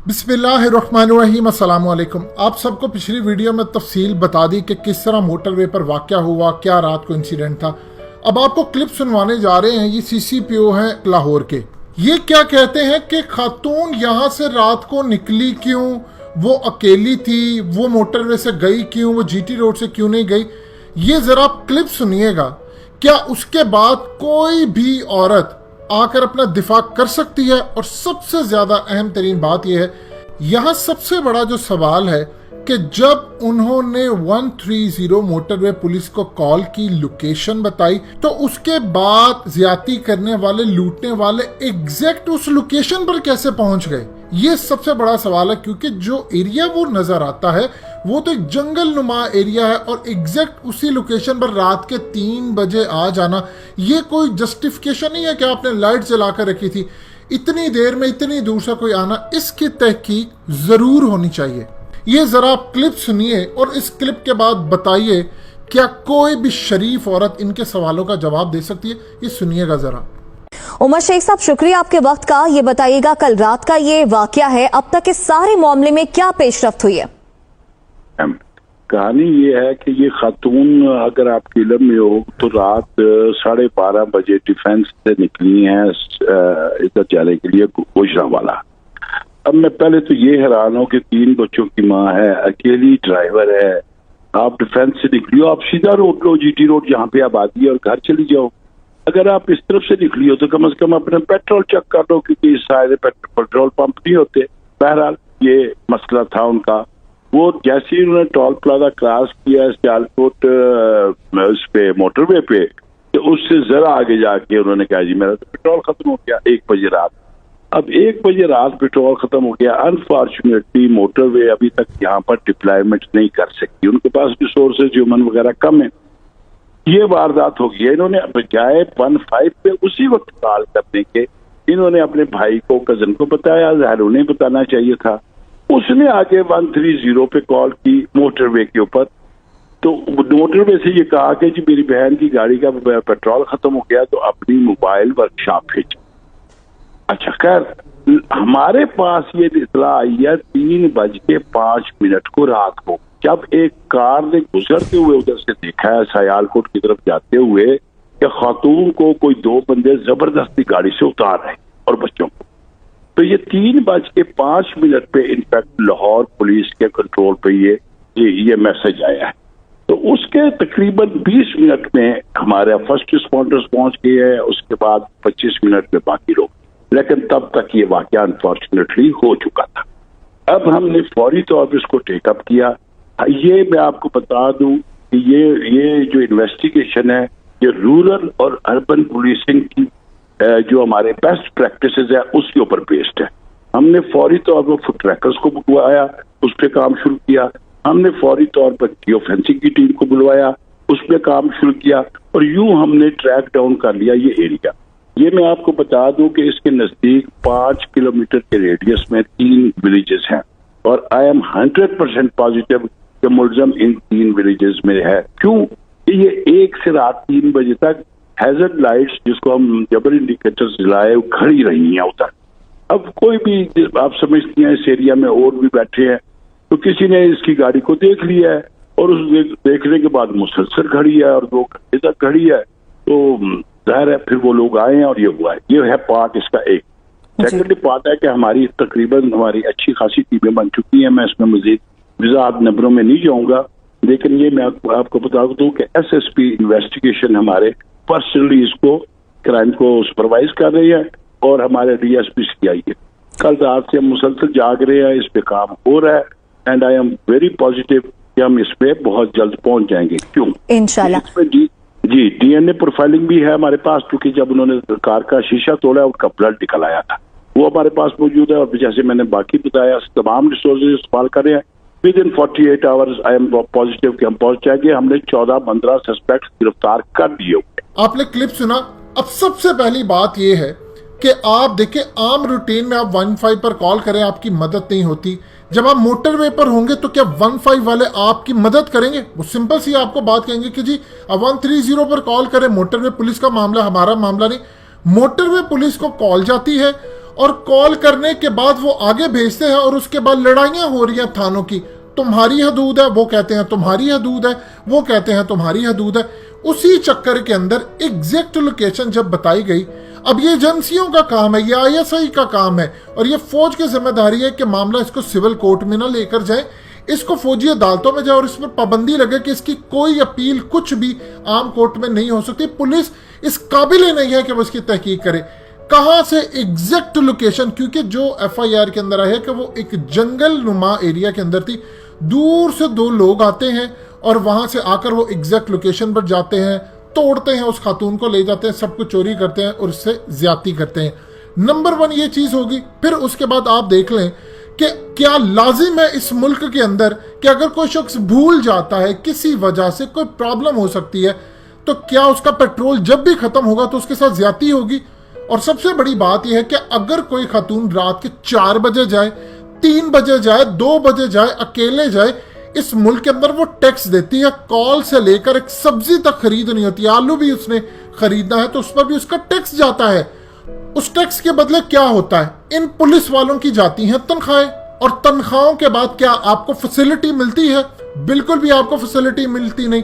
बिस्मिल्लाहिर्रहमानिर्रहीम, अस्सलाम वालेकुम। आप सबको पिछली वीडियो में तफसील बता दी कि किस तरह मोटरवे पर वाक़या हुआ, क्या रात को इंसिडेंट था। अब आपको क्लिप सुनवाने जा रहे हैं। ये CCPO हैं लाहौर के। ये क्या कहते हैं कि खातून यहाँ से रात को निकली क्यों, वो अकेली थी, वो मोटरवे से गई क्यों, वो GT रोड से क्यों नहीं गई। ये ज़रा क्लिप सुनिएगा। क्या उसके बाद कोई भी औरत आकर अपना दिफा कर सकती है? और सबसे ज्यादा अहम तरीन बात यह है, यहां सबसे बड़ा जो सवाल है कि जब उन्होंने 130 मोटरवे पुलिस को कॉल की, लोकेशन बताई, तो उसके बाद ज्यादती करने वाले, लूटने वाले एग्जैक्ट उस लोकेशन पर कैसे पहुंच गए? ये सबसे बड़ा सवाल है, क्योंकि जो एरिया वो नजर आता है वो तो एक जंगल नुमा एरिया है, और एग्जैक्ट उसी लोकेशन पर रात के 3 बजे आ जाना, ये कोई जस्टिफिकेशन नहीं है कि आपने लाइट जला कर रखी थी। इतनी देर में इतनी दूर से कोई आना, इसकी तहकीक जरूर होनी चाहिए। ये जरा आप क्लिप सुनिए और इस क्लिप के बाद बताइए क्या कोई भी शरीफ औरत इनके सवालों का जवाब दे सकती है। ये सुनिएगा जरा। उमर शेख साहब, शुक्रिया आपके वक्त का। ये बताइएगा, कल रात का ये वाकया है, अब तक इस सारे मामले में क्या पेशरफ्त हुई है? कहानी ये है कि ये खातून, अगर आपकी इल्म में हो तो रात 12:30 बजे डिफेंस से निकली हैं इधर जाने के लिए गुजरांवाला। अब मैं पहले तो ये हैरान हूँ कि 3 बच्चों की माँ है, अकेली ड्राइवर है, आप डिफेंस से निकली हो, आप सीधा रोड लो, GT रोड जहाँ पे आबादी है, और घर चली जाओ। अगर आप इस तरफ से निकली हो तो कम से कम अपने पेट्रोल चेक कर लो, क्योंकि इस साइड पेट्रोल पंप नहीं होते। बहरहाल ये मसला था उनका। वो जैसे ही उन्होंने टोल प्लाजा क्रॉस किया सियालकोट उस पे मोटरवे पे, तो उससे जरा आगे जाके उन्होंने कहा जी मेरा तो पेट्रोल खत्म हो गया। 1 बजे रात। अब 1 बजे रात पेट्रोल खत्म हो गया। अनफॉर्चुनेटली मोटरवे अभी तक यहाँ पर डिप्लॉयमेंट नहीं कर सकती, उनके पास रिसोर्सेज ह्यूमन वगैरह कम है। ये वारदात हो गई। इन्होंने बजाय 15 पे उसी वक्त कॉल करने के, इन्होंने अपने भाई को, कजन को बताया, ज़ाहिर उन्हें बताना चाहिए था। उसने आगे 130 पे कॉल की मोटरवे के ऊपर। तो मोटरवे से ये कहा कि जी मेरी बहन की गाड़ी का पेट्रोल खत्म हो गया, तो अपनी मोबाइल वर्कशॉप भेज। अच्छा, खैर हमारे पास ये इतला आई है 3:05 को रात को, जब एक कार ने गुजरते हुए उधर से देखा है सियालकोट की तरफ जाते हुए कि खातून को कोई 2 बंदे जबरदस्ती गाड़ी से उतार रहे और बच्चों को। तो ये 3:05 पे इनफैक्ट लाहौर पुलिस के कंट्रोल पे ये मैसेज आया है। तो उसके तकरीबन 20 मिनट में हमारे फर्स्ट रिस्पॉन्डर्स पहुंच गए हैं, उसके बाद 25 मिनट में बाकी लोग, लेकिन तब तक ये वाकया अनफॉर्चुनेटली हो चुका था। अब हमने फौरी तौर पर इसको टेकअप किया। ये मैं आपको बता दूं कि ये जो इन्वेस्टिगेशन है, ये रूरल और अर्बन पुलिसिंग की जो हमारे बेस्ट प्रैक्टिसेस है उसके ऊपर बेस्ड है। हमने फौरी तौर पर फुट ट्रैकर्स को बुलवाया, उस पर काम शुरू किया। हमने फौरी तौर पर जियो फेंसिंग की टीम को बुलवाया, उस पर काम शुरू किया, और यूं हमने ट्रैक डाउन कर लिया ये एरिया। ये मैं आपको बता दूं कि इसके नजदीक 5 किलोमीटर के रेडियस में 3 विलेजेस हैं, और आई एम 100% पॉजिटिव कि मुलजम इन 3 विलेजेस में है। क्यों? ये 1 से रात 3 बजे तक हैजर्ड लाइट्स, जिसको हम जबर इंडिकेटर्स जलाए, खड़ी रही हैं उधर। अब कोई भी, आप समझती हैं इस एरिया में और भी बैठे हैं, तो किसी ने इसकी गाड़ी को देख लिया है, और उस देखने के बाद मुसलसल खड़ी है और 2 घंटे तक खड़ी है। तो जाहिर है फिर वो लोग आए हैं और ये हुआ है। ये है पार्ट इसका एक। सेकेंडली पार्ट है कि हमारी अच्छी खासी टीमें बन चुकी हैं। मैं इसमें मजीद वजाहत नंबरों में नहीं जाऊंगा, लेकिन ये मैं आपको बता दूं कि SSP इन्वेस्टिगेशन हमारे पर्सनली इसको क्राइम को सुपरवाइज कर रही है, और हमारे DSP CI है। कल रात से हम मुसलसल जाग रहे हैं, इस पे काम हो रहा है, and I am very positive कि हम इस पे बहुत जल्द पहुंच जाएंगे। क्यों? इंशाल्लाह। जी DNA प्रोफाइलिंग भी है हमारे पास, क्योंकि जब उन्होंने कार का शीशा तोड़ा उनका ब्लड निकल आया था, वो हमारे पास मौजूद है। और जैसे मैंने बाकी बताया, तमाम रिसोर्सेज इस्तेमाल कर रहे हैं। Within 48 hours I am positive कि हम पहुंच जाएंगे। हमने 14-15 सस्पेक्ट गिरफ्तार कर दिए। आपने क्लिप सुना। अब सबसे पहली बात यह है कि आप देखें, आम रूटीन में आप 15 पर कॉल करें, आपकी मदद नहीं होती। जब आप मोटरवे पर होंगे तो क्या 15 वाले आपकी मदद करेंगे? वो सिंपल सी आपको बात कहेंगे कि जी अब 130 पर कॉल करें, मोटरवे पुलिस का मामला, हमारा मामला नहीं। मोटरवे पुलिस को कॉल जाती है اور کال کرنے کے بعد وہ آگے بھیجتے ہیں اور اس کے بعد لڑائیاں ہو رہی ہیں تھانوں کی. تمہاری حدود ہے، وہ کہتے ہیں تمہاری حدود ہے، وہ کہتے ہیں تمہاری حدود ہے. اسی چکر کے اندر ایگزیکٹ لوکیشن جب بتائی گئی، اب یہ ایجنسیوں کا کام ہے، یہ ISI کا کام ہے اور یہ فوج کی ذمہ داری ہے کہ معاملہ اس کو سول کورٹ میں نہ لے کر جائیں، اس کو فوجی عدالتوں میں جائے اور اس پر پابندی لگے کہ اس کی کوئی اپیل کچھ بھی عام کورٹ میں نہیں ہو سکتی. پولیس اس قابل ہی نہیں ہے کہ وہ اس کی تحقیق کرے. کہاں سے ایگزیکٹ لوکیشن، کیونکہ جو FIR کے اندر ہے کہ وہ ایک جنگل نما ایریا کے اندر تھی، دور سے 2 لوگ آتے ہیں اور وہاں سے آ کر وہ ایگزیکٹ لوکیشن پر جاتے ہیں، توڑتے ہیں اس خاتون کو، لے جاتے ہیں، سب کچھ چوری کرتے ہیں اور اس سے زیادتی کرتے ہیں. نمبر 1 یہ چیز ہوگی. پھر اس کے بعد آپ دیکھ لیں کہ کیا لازم ہے اس ملک کے اندر کہ اگر کوئی شخص بھول جاتا ہے، کسی وجہ سے کوئی پرابلم ہو سکتی ہے، تو کیا اس کا پیٹرول جب بھی ختم ہوگا تو اس کے ساتھ زیادتی ہوگی؟ اور سب سے بڑی بات یہ ہے کہ اگر کوئی خاتون رات کے 4 بجے جائے، 3 بجے جائے، 2 بجے جائے، اکیلے جائے، اس ملک کے اندر وہ ٹیکس دیتی ہے. کال سے لے کر ایک سبزی تک خریدنی ہوتی ہے، آلو بھی اس نے خریدنا ہے تو اس پر بھی اس کا ٹیکس جاتا ہے. اس ٹیکس کے بدلے کیا ہوتا ہے؟ ان پولیس والوں کی جاتی ہیں تنخواہیں، اور تنخواہوں کے بعد کیا آپ کو فیسلٹی ملتی ہے؟ بالکل بھی آپ کو فیسلٹی ملتی نہیں،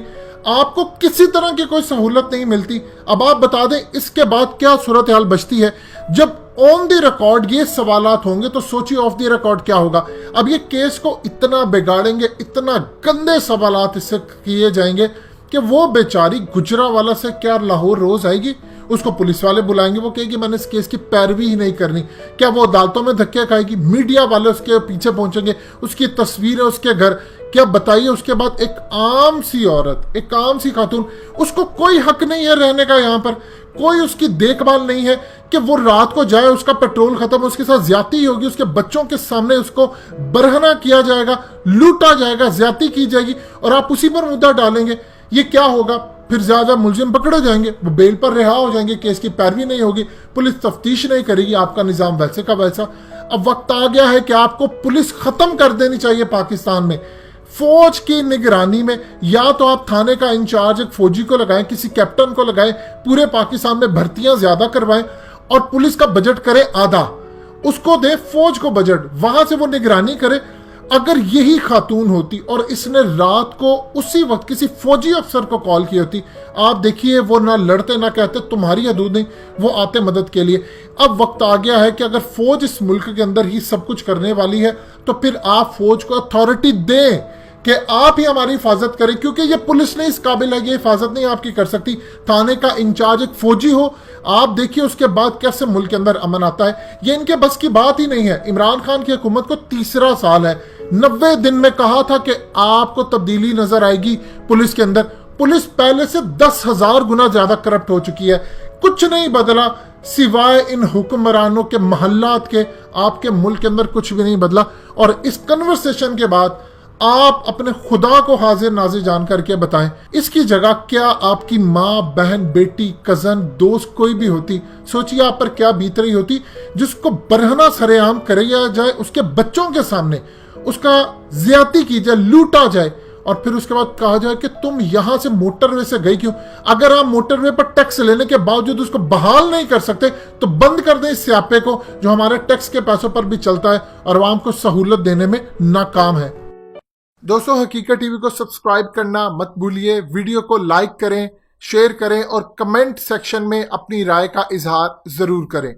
آپ کو کسی طرح کی کوئی سہولت نہیں ملتی. اب آپ بتا دیں اس کے بعد کیا صورتحال بچتی ہے؟ جب آن دی ریکارڈ یہ سوالات ہوں گے تو سوچیے آف دی ریکارڈ کیا ہوگا. اب یہ کیس کو اتنا بگاڑیں گے، اتنا گندے سوالات اس سے کیے جائیں گے کہ وہ بیچاری گجرانوالہ سے کیا لاہور روز آئے گی، اس کو پولیس والے بلائیں گے، وہ کہے گی میں نے اس کیس کی پیروی ہی نہیں کرنی. کیا وہ عدالتوں میں دھکے کھائے گی؟ میڈیا والے اس کے پیچھے پہنچیں گے، اس کی تصویریں، اس کے گھر. کیا بتائیے اس کے بعد ایک عام سی عورت، ایک عام سی خاتون، اس کو کوئی حق نہیں ہے رہنے کا یہاں پر، کوئی اس کی دیکھ بھال نہیں ہے کہ وہ رات کو جائے، اس کا پیٹرول ختم، اس کے ساتھ زیادتی ہوگی، اس کے بچوں کے سامنے اس کو برہنہ کیا جائے گا، لوٹا جائے گا، زیادتی کی جائے گی اور آپ اسی پر مدعا ڈالیں گے. یہ کیا ہوگا؟ پھر زیادہ ملزم پکڑے جائیں گے، وہ بیل پر رہا ہو جائیں گے، کیس کی پیروی نہیں ہوگی، پولیس تفتیش نہیں کرے گی، آپ کا نظام ویسے کا ویسا. اب وقت آ گیا ہے کہ آپ کو پولیس ختم کر دینی چاہیے پاکستان میں. فوج کی نگرانی میں یا تو آپ تھانے کا انچارج ایک فوجی کو لگائیں، کسی کیپٹن کو لگائیں، پورے پاکستان میں بھرتیاں زیادہ کروائیں اور پولیس کا بجٹ کرے آدھا، اس کو دے فوج کو بجٹ، وہاں سے وہ نگرانی کرے. اگر یہی خاتون ہوتی اور اس نے رات کو اسی وقت کسی فوجی افسر کو کال کی ہوتی، آپ دیکھیے وہ نہ لڑتے نہ کہتے تمہاری حدود نہیں، وہ آتے مدد کے لیے. اب وقت آ گیا ہے کہ اگر فوج اس ملک کے اندر ہی سب کچھ کرنے والی ہے تو پھر آپ فوج کو اتھارٹی دیں کہ آپ ہی ہماری حفاظت کریں، کیونکہ یہ پولیس نہیں اس قابل ہے، یہ حفاظت نہیں آپ کی کر سکتی. تھانے کا انچارج ایک فوجی ہو، آپ دیکھیے اس کے بعد کیسے ملک کے اندر امن آتا ہے. یہ ان کے بس کی بات ہی نہیں ہے. عمران خان کی حکومت کو 3را سال ہے، 90 دن میں کہا تھا کہ آپ کو تبدیلی نظر آئے گی پولیس کے اندر. پولیس پہلے سے 10,000 گنا زیادہ کرپٹ ہو چکی ہے، کچھ نہیں بدلا سوائے ان حکمرانوں کے محلات کے. آپ کے ملک کے اندر کچھ بھی نہیں بدلا. اور اس کنورسیشن کے بعد آپ اپنے خدا کو حاضر ناظر جان کر کے بتائیں، اس کی جگہ کیا آپ کی ماں، بہن، بیٹی، کزن، دوست کوئی بھی ہوتی، سوچیے آپ پر کیا بیت رہی ہوتی، جس کو برہنہ سرے عام کریا جائے اس کے بچوں کے سامنے، اس کا زیادتی کی جائے، لوٹا جائے اور پھر اس کے بعد کہا جائے کہ تم یہاں سے موٹر وے سے گئی کیوں؟ اگر آپ موٹر وے پر ٹیکس لینے کے باوجود اس کو بحال نہیں کر سکتے تو بند کر دیں اس سیاپے کو جو ہمارے ٹیکس کے پیسوں پر بھی چلتا ہے اور عوام کو سہولت دینے میں ناکام ہے. دوستو، حقیقت ٹی وی کو سبسکرائب کرنا مت بھولیے، ویڈیو کو لائک کریں، شیئر کریں اور کمنٹ سیکشن میں اپنی رائے کا اظہار ضرور کریں.